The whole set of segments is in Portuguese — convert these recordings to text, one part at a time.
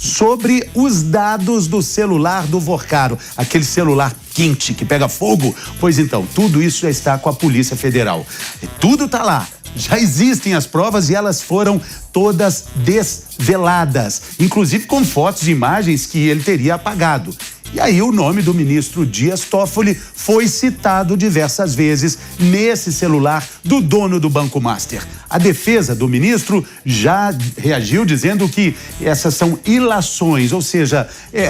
sobre os dados do celular do Vorcaro, aquele celular quente que pega fogo. Pois então, tudo isso já está com a Polícia Federal. E tudo está lá. Já existem as provas e elas foram todas desveladas, inclusive com fotos e imagens que ele teria apagado. E aí o nome do ministro Dias Toffoli foi citado diversas vezes nesse celular do dono do Banco Master. A defesa do ministro já reagiu dizendo que essas são ilações, ou seja,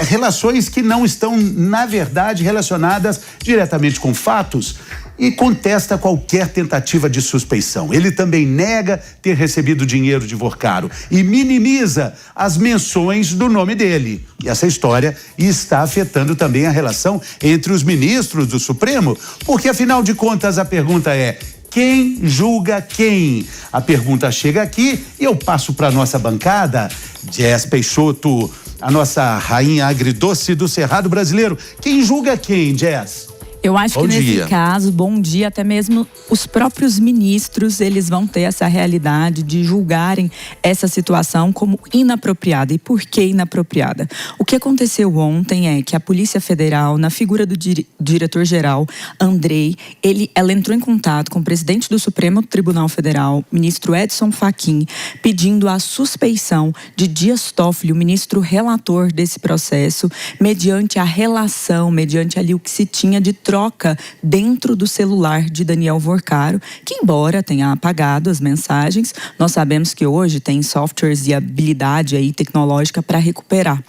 relações que não estão, na verdade, relacionadas diretamente com fatos, e contesta qualquer tentativa de suspeição. Ele também nega ter recebido dinheiro de Vorcaro e minimiza as menções do nome dele. E essa história está afetando também a relação entre os ministros do Supremo, porque, afinal de contas, a pergunta é: quem julga quem? A pergunta chega aqui e eu passo para a nossa bancada. Jess Peixoto, a nossa rainha agridoce do Cerrado brasileiro. Quem julga quem, Jess? Eu acho que nesse caso, bom dia, até mesmo os próprios ministros, eles vão ter essa realidade de julgarem essa situação como inapropriada. E por que inapropriada? O que aconteceu ontem é que a Polícia Federal, na figura do diretor-geral, Andrei, ela entrou em contato com o presidente do Supremo Tribunal Federal, ministro Edson Fachin, pedindo a suspeição de Dias Toffoli, o ministro relator desse processo, mediante a relação, mediante ali o que se tinha de troca dentro do celular de Daniel Vorcaro, que embora tenha apagado as mensagens, nós sabemos que hoje tem softwares e habilidade aí tecnológica para recuperar.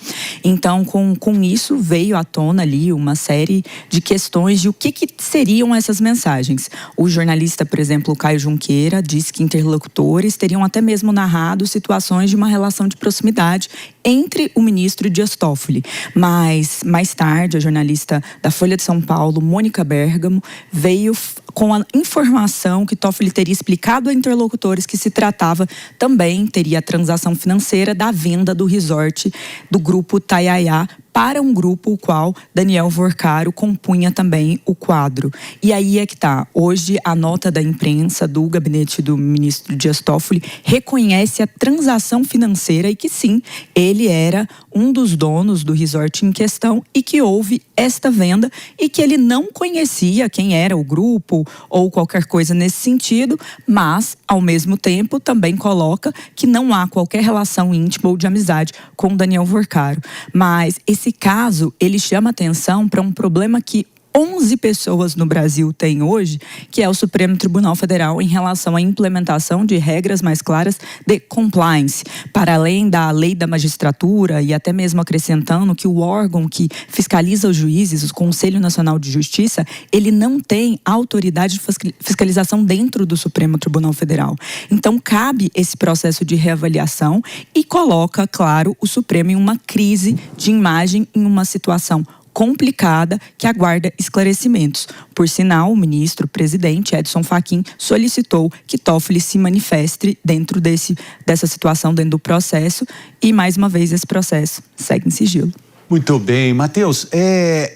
Então, com isso veio à tona ali uma série de questões de o que seriam essas mensagens. O jornalista, por exemplo, Caio Junqueira, disse que interlocutores teriam até mesmo narrado situações de uma relação de proximidade entre o ministro Dias Toffoli. Mas, mais tarde, a jornalista da Folha de São Paulo, Mônica Bergamo, veio com a informação que Toffoli teria explicado a interlocutores que se tratava também, teria a transação financeira da venda do resort do grupo Tayaya para um grupo o qual Daniel Vorcaro compunha também o quadro. E aí é que tá. Hoje, a nota da imprensa do gabinete do ministro Dias Toffoli reconhece a transação financeira e que sim, ele era um dos donos do resort em questão e que houve esta venda e que ele não conhecia quem era o grupo ou qualquer coisa nesse sentido, mas, ao mesmo tempo, também coloca que não há qualquer relação íntima ou de amizade com Daniel Vorcaro. Mas esse caso, ele chama atenção para um problema que 11 pessoas no Brasil têm hoje, que é o Supremo Tribunal Federal em relação à implementação de regras mais claras de compliance, para além da lei da magistratura e até mesmo acrescentando que o órgão que fiscaliza os juízes, o Conselho Nacional de Justiça, ele não tem autoridade de fiscalização dentro do Supremo Tribunal Federal. Então, cabe esse processo de reavaliação e coloca, claro, o Supremo em uma crise de imagem, em uma situação complicada que aguarda esclarecimentos. Por sinal, o presidente Edson Fachin solicitou que Toffoli se manifeste dentro dessa situação, dentro do processo, e mais uma vez esse processo segue em sigilo. Muito bem, Matheus,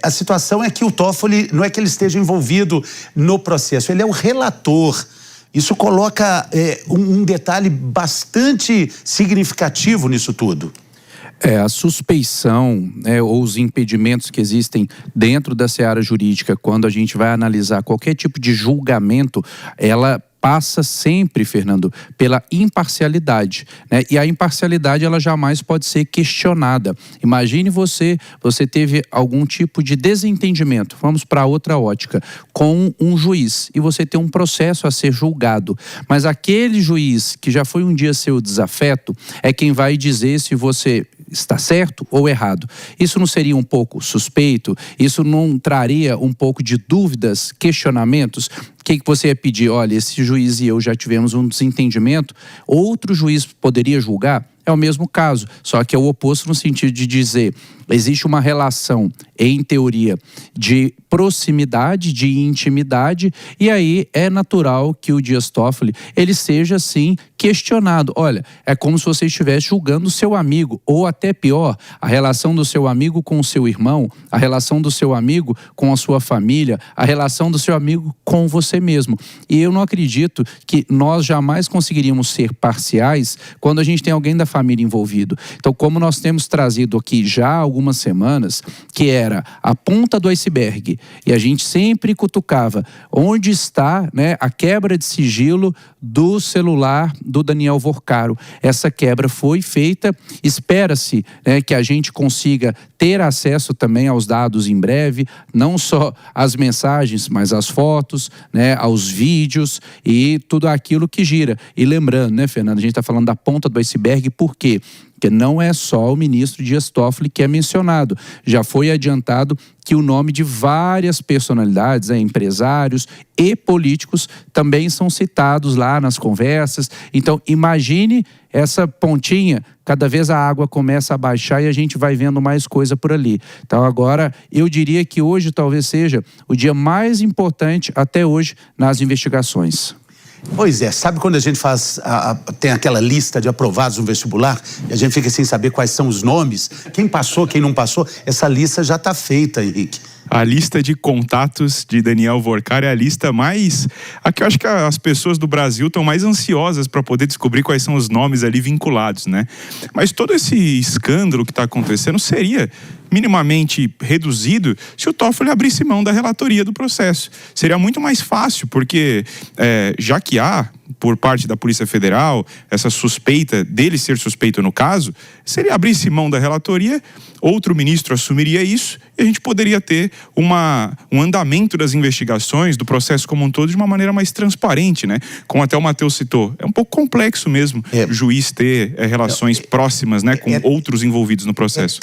a situação é que o Toffoli, não é que ele esteja envolvido no processo, ele é o relator. Isso coloca um detalhe bastante significativo nisso tudo. A suspeição, ou os impedimentos que existem dentro da seara jurídica, quando a gente vai analisar qualquer tipo de julgamento, ela passa sempre, Fernando, pela imparcialidade, né? E a imparcialidade, ela jamais pode ser questionada. Imagine você teve algum tipo de desentendimento, vamos para outra ótica, com um juiz, e você tem um processo a ser julgado, mas aquele juiz que já foi um dia seu desafeto, é quem vai dizer se você está certo ou errado. Isso não seria um pouco suspeito? Isso não traria um pouco de dúvidas, questionamentos? O que você ia pedir? Olha, esse juiz e eu já tivemos um desentendimento, outro juiz poderia julgar? É o mesmo caso, só que é o oposto no sentido de dizer, existe uma relação, em teoria, de proximidade, de intimidade, e aí é natural que o Dias Toffoli, ele seja, assim, questionado. Olha, é como se você estivesse julgando o seu amigo, ou até pior, a relação do seu amigo com o seu irmão, a relação do seu amigo com a sua família, a relação do seu amigo com você mesmo. E eu não acredito que nós jamais conseguiríamos ser parciais quando a gente tem alguém da família envolvido. Então, como nós temos trazido aqui já há algumas semanas, que era a ponta do iceberg, e a gente sempre cutucava onde está, né, a quebra de sigilo do celular do Daniel Vorcaro. Essa quebra foi feita, espera-se, né, que a gente consiga ter acesso também aos dados em breve, não só as mensagens, mas as fotos, né, aos vídeos e tudo aquilo que gira. E lembrando, né, Fernando, a gente está falando da ponta do iceberg, por quê? Porque não é só o ministro Dias Toffoli que é mencionado. Já foi adiantado que o nome de várias personalidades, empresários e políticos também são citados lá nas conversas. Então, imagine essa pontinha, cada vez a água começa a baixar e a gente vai vendo mais coisa por ali. Então, agora, eu diria que hoje talvez seja o dia mais importante até hoje nas investigações. Pois é, sabe quando a gente tem aquela lista de aprovados no vestibular e a gente fica sem saber quais são os nomes, quem passou, quem não passou? Essa lista já está feita, Henrique. A lista de contatos de Daniel Vorcaro é a lista mais... Aqui eu acho que as pessoas do Brasil estão mais ansiosas para poder descobrir quais são os nomes ali vinculados, né? Mas todo esse escândalo que está acontecendo seria minimamente reduzido se o Toffoli abrisse mão da relatoria do processo. Seria muito mais fácil, porque já que há, por parte da Polícia Federal, essa suspeita dele ser suspeito no caso, se ele abrisse mão da relatoria, outro ministro assumiria isso e a gente poderia ter um andamento das investigações, do processo como um todo, de uma maneira mais transparente, né? Como até o Matheus citou. É um pouco complexo mesmo o juiz ter relações próximas, né, com outros envolvidos no processo.